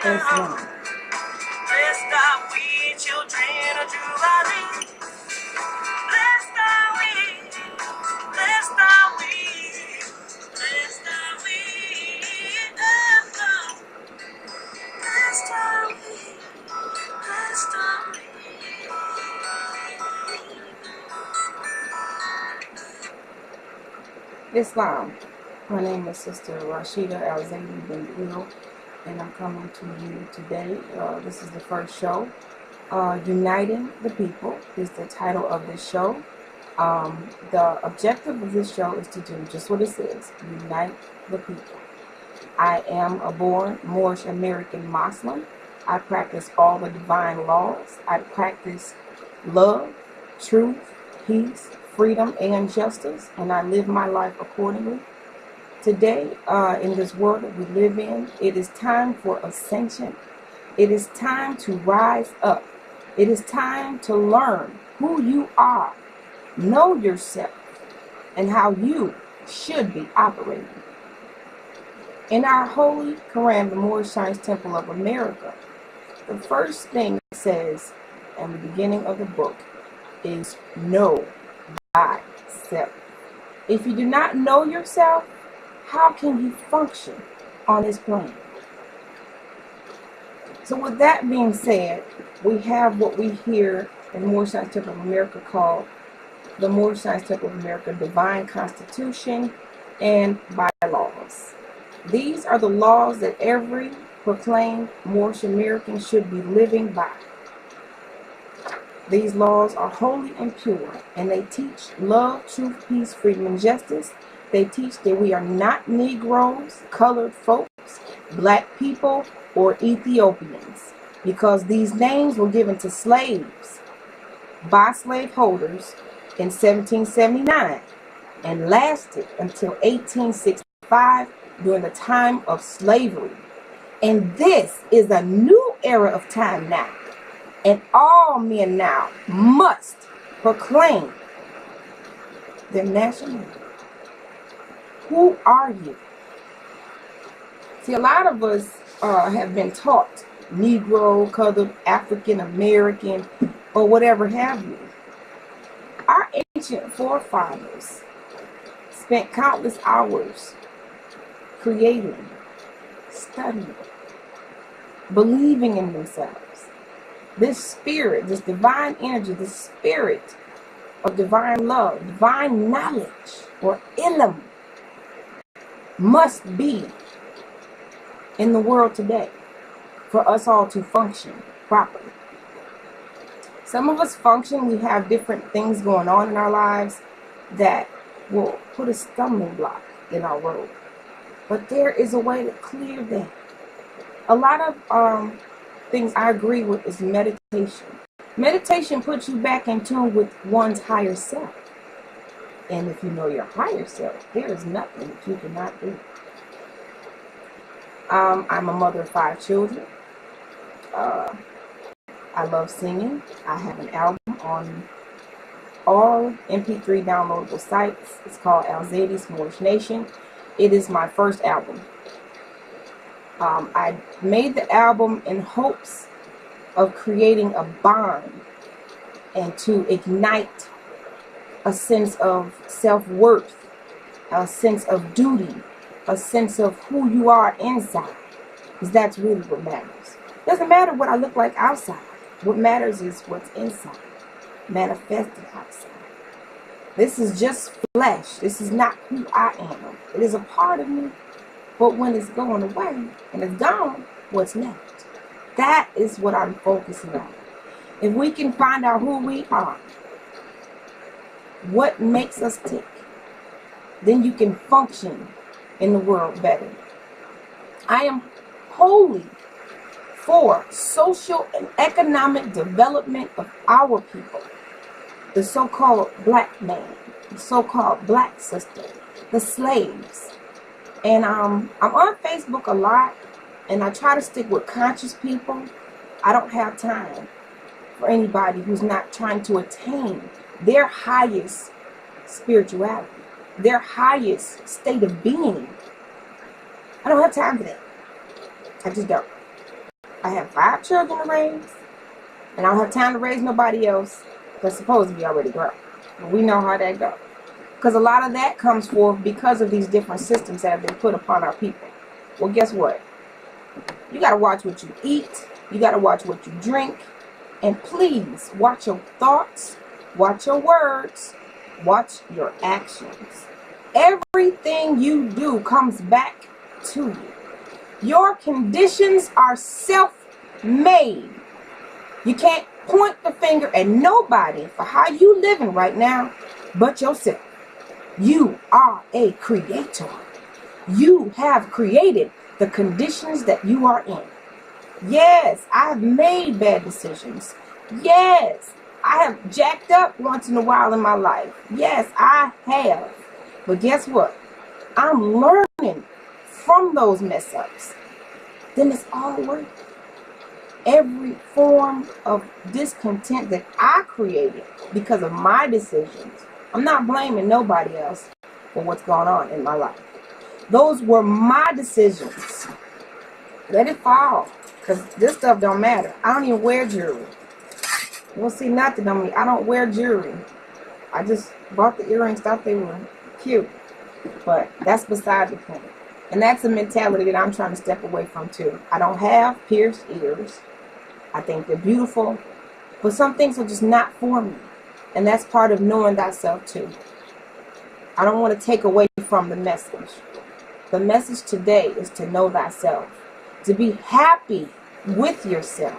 Islam. Blessed are we, children of Jubilee. Blessed are we, blessed are we, blessed are we, blessed are we, blessed are we. Islam. My name is Sister Rashida and I'm coming to you today. This is the first show. Uniting the People is the title of this show. The objective of this show is to do just what it says, unite the people. I am a born Moorish American Muslim. I practice all the divine laws. I practice love, truth, peace, freedom, and justice, and I live my life accordingly. Today, in this world that we live in, it is time for ascension. It is time to rise up. It is time to learn who you are, know yourself, and how you should be operating. In our holy Quran, the Moorish Science Temple of America, the first thing it says in the beginning of the book is know thyself. If you do not know yourself, how can you function on this plane? So with that being said, we have what we hear in the Moorish Science Temple of America called the Moorish Science Temple of America Divine Constitution and bylaws. These are the laws that every proclaimed Moorish American should be living by. These laws are holy and pure, and they teach love, truth, peace, freedom, and justice. They teach that we are not Negroes, colored folks, black people, or Ethiopians, because these names were given to slaves by slaveholders in 1779 and lasted until 1865 during the time of slavery. And this is a new era of time now. And all men now must proclaim their nationality. Who are you? See, a lot of us have been taught Negro, colored, African American, or whatever have you. Our ancient forefathers spent countless hours creating, studying, believing in themselves. This spirit, this divine energy, this spirit of divine love, divine knowledge, or ilm, must be in the world today for us all to function properly. Some of us function, we have different things going on in our lives that will put a stumbling block in our road. But there is a way to clear that. A lot of things I agree with is meditation. Meditation puts you back in tune with one's higher self. And if you know your higher self, there is nothing that you cannot do. I'm a mother of 5 children. I love singing. I have an album on all MP3 downloadable sites. It's called Al-Zaydi's Moorish Nation. It is my first album. I made the album in hopes of creating a bond and to ignite a sense of self-worth, a sense of duty, a sense of who you are inside. Because that's really what matters. It doesn't matter what I look like outside. What matters is what's inside, manifested outside. This is just flesh. This is not who I am. It is a part of me. But when it's going away and it's gone, what's left? That is what I'm focusing on. If we can find out who we are, what makes us tick, then you can function in the world better. I am wholly for social and economic development of our people. The so-called black man, the so-called black sister, the slaves. And I'm on Facebook a lot, and I try to stick with conscious people. I don't have time for anybody who's not trying to attain their highest spirituality, their highest state of being. I don't have time for that. I just don't. I have 5 children to raise, and I don't have time to raise nobody else that's supposed to be already grown. But we know how that goes. Because a lot of that comes forth because of these different systems that have been put upon our people. Well, guess what? You got to watch what you eat. You got to watch what you drink. And please, watch your thoughts. Watch your words. Watch your actions. Everything you do comes back to you. Your conditions are self-made. You can't point the finger at nobody for how you living right now but yourself. You are a creator. You have created the conditions that you are in. Yes, I've made bad decisions. Yes, I have jacked up once in a while in my life. Yes, I have. But guess what? I'm learning from those mess ups. Then it's all worth it. Every form of discontent that I created because of my decisions, I'm not blaming nobody else for what's going on in my life. Those were my decisions. Let it fall. Because this stuff don't matter. I don't even wear jewelry. You won't see nothing on me. I don't wear jewelry. I just bought the earrings, thought they were cute. But that's beside the point. And that's a mentality that I'm trying to step away from too. I don't have pierced ears. I think they're beautiful. But some things are just not for me. And that's part of knowing thyself too. I don't want to take away from the message. The message today is to know thyself. To be happy with yourself.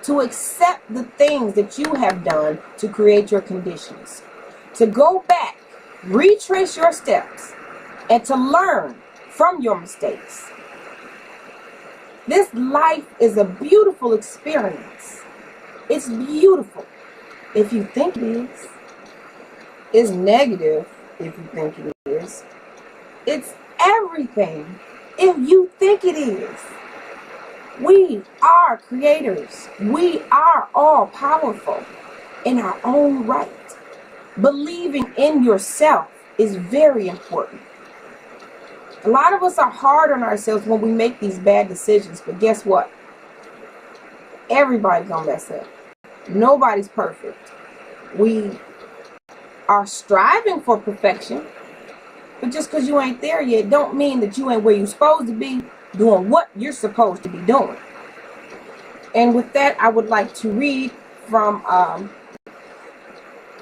To accept the things that you have done to create your conditions. To go back, retrace your steps, and to learn from your mistakes. This life is a beautiful experience. It's beautiful if you think it is. It's negative if you think it is. It's everything if you think it is. We are creators. We are all powerful in our own right. Believing in yourself is very important. A lot of us are hard on ourselves when we make these bad decisions, but guess what? Everybody's gonna mess up. Nobody's perfect. We are striving for perfection, but just because you ain't there yet don't mean that you ain't where you're supposed to be doing what you're supposed to be doing. And with that, I would like to read from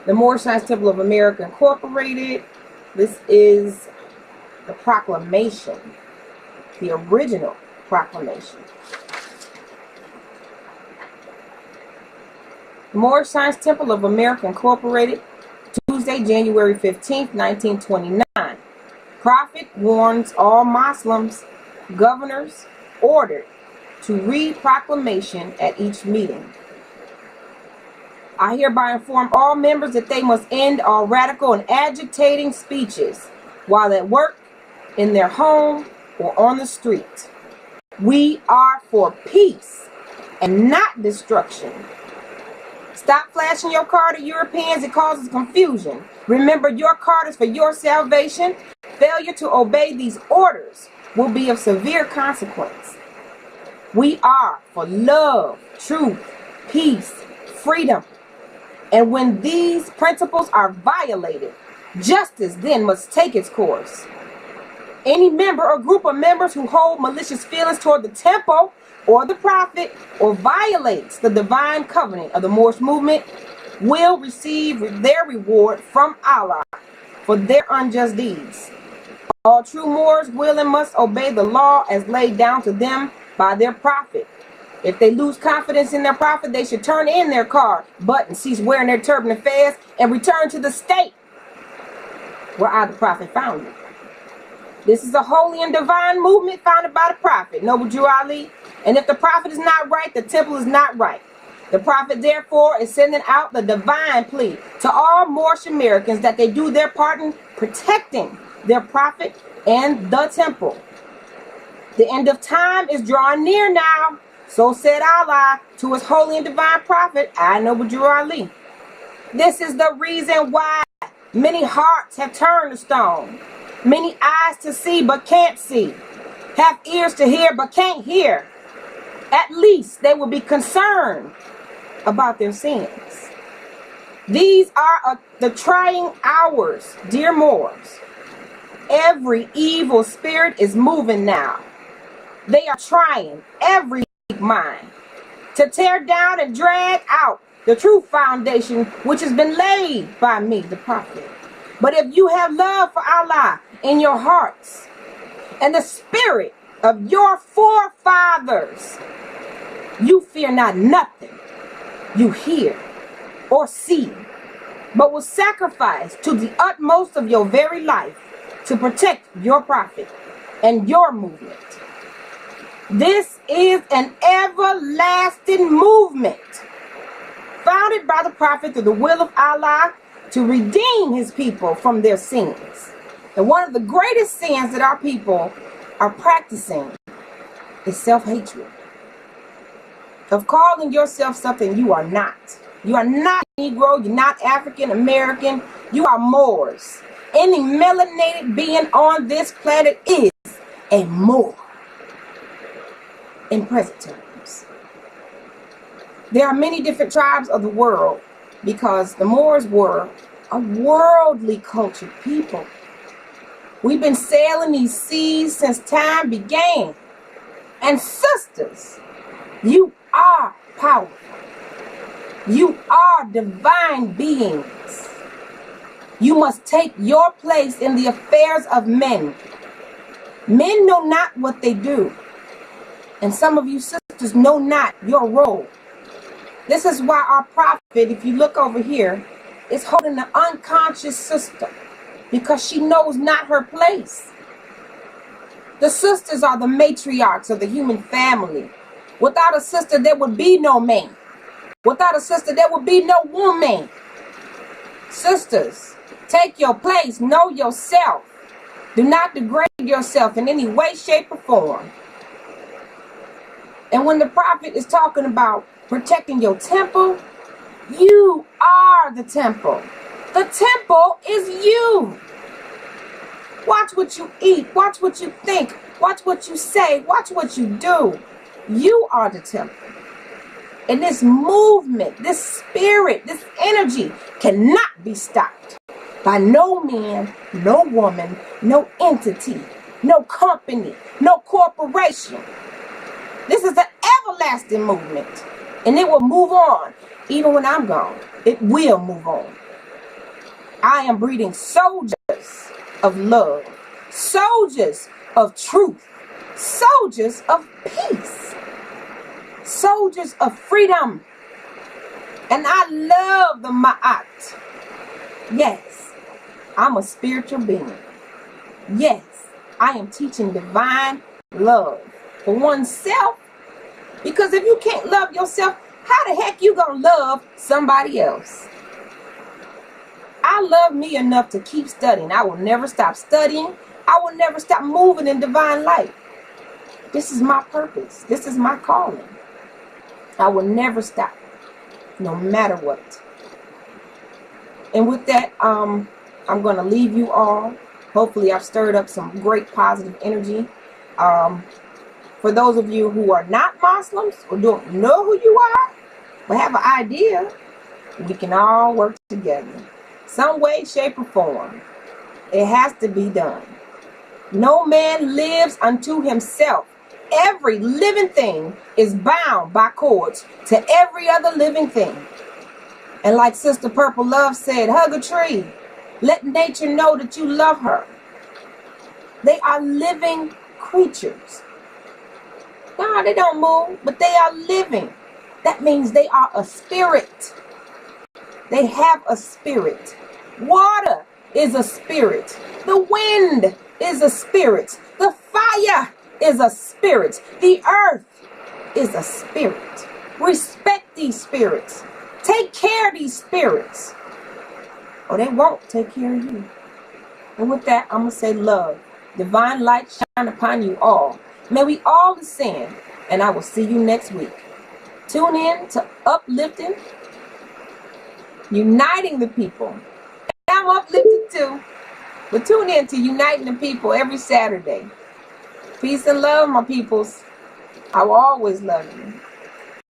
the Moorish Science Temple of America Incorporated. This is the proclamation, the original proclamation. The Moorish Science Temple of America Incorporated, Tuesday, January 15th, 1929. Prophet warns all Muslims, governors ordered to read proclamation at each meeting. I hereby inform all members that they must end all radical and agitating speeches while at work, in their home, or on the street. We are for peace and not destruction. Stop flashing your card to Europeans. It causes confusion. Remember, your card is for your salvation. Failure to obey these orders will be of severe consequence. We are for love, truth, peace, freedom. And when these principles are violated, justice then must take its course. Any member or group of members who hold malicious feelings toward the temple or the prophet or violates the divine covenant of the Moorish movement will receive their reward from Allah for their unjust deeds. All true Moors will and must obey the law as laid down to them by their prophet. If they lose confidence in their prophet, they should turn in their card, button, cease wearing their turban and fez, and return to the state where I, the prophet, found you. This is a holy and divine movement founded by the prophet, Noble Drew Ali. And if the prophet is not right, the temple is not right. The prophet, therefore, is sending out the divine plea to all Moorish Americans that they do their part in protecting their prophet and the temple. The end of time is drawing near now. So said Allah to his holy and divine prophet, I, Noble Drew Ali. This is the reason why many hearts have turned to stone. Many eyes to see but can't see. Have ears to hear but can't hear. At least they will be concerned about their sins. These are the trying hours, dear Moors. Every evil spirit is moving now. They are trying every mind to tear down and drag out the true foundation which has been laid by me, the prophet. But if you have love for Allah in your hearts and the spirit of your forefathers, you fear not nothing you hear or see, but will sacrifice to the utmost of your very life to protect your prophet and your movement. This is an everlasting movement founded by the prophet through the will of Allah to redeem his people from their sins. And one of the greatest sins that our people are practicing is self-hatred, of calling yourself something you are not. You are not Negro, you're not African American, you are Moors. Any melanated being on this planet is a Moor in present terms. There are many different tribes of the world because the Moors were a worldly cultured people. We've been sailing these seas since time began. And sisters, you are powerful. You are divine beings. You must take your place in the affairs of men. Men know not what they do. And some of you sisters know not your role. This is why our prophet, if you look over here, is holding the unconscious sister because she knows not her place. The sisters are the matriarchs of the human family. Without a sister, there would be no man. Without a sister, there would be no woman. Sisters, take your place. Know yourself. Do not degrade yourself in any way, shape, or form. And when the prophet is talking about protecting your temple, you are the temple. The temple is you. Watch what you eat. Watch what you think. Watch what you say. Watch what you do. You are the temple. And this movement, this spirit, this energy cannot be stopped by no man, no woman, no entity, no company, no corporation. This is an everlasting movement. And it will move on. Even when I'm gone, it will move on. I am breeding soldiers of love, soldiers of truth, soldiers of peace, soldiers of freedom. And I love the Ma'at. Yes, I'm a spiritual being. Yes, I am teaching divine love for oneself. Because if you can't love yourself, how the heck you gonna love somebody else? I love me enough to keep studying. I will never stop studying. I will never stop moving in divine light. This is my purpose. This is my calling. I will never stop, no matter what. And with that, I'm going to leave you all. Hopefully I've stirred up some great positive energy. For those of you who are not Muslims or don't know who you are, but have an idea, we can all work together. Some way, shape, or form. It has to be done. No man lives unto himself. Every living thing is bound by cords to every other living thing. And like Sister Purple Love said, hug a tree. Let nature know that you love her. They are living creatures. No, they don't move, but they are living. That means they are a spirit. They have a spirit. Water is a spirit. The wind is a spirit. The fire is a spirit. The earth is a spirit. Respect these spirits. Take care of these spirits, or they won't take care of you. And with that, I'm going to say love. Divine light shine upon you all. May we all ascend, and I will see you next week. Tune in to Uplifting, Uniting the People. I'm uplifted too, but tune in to Uniting the People every Saturday. Peace and love, my peoples. I will always love you.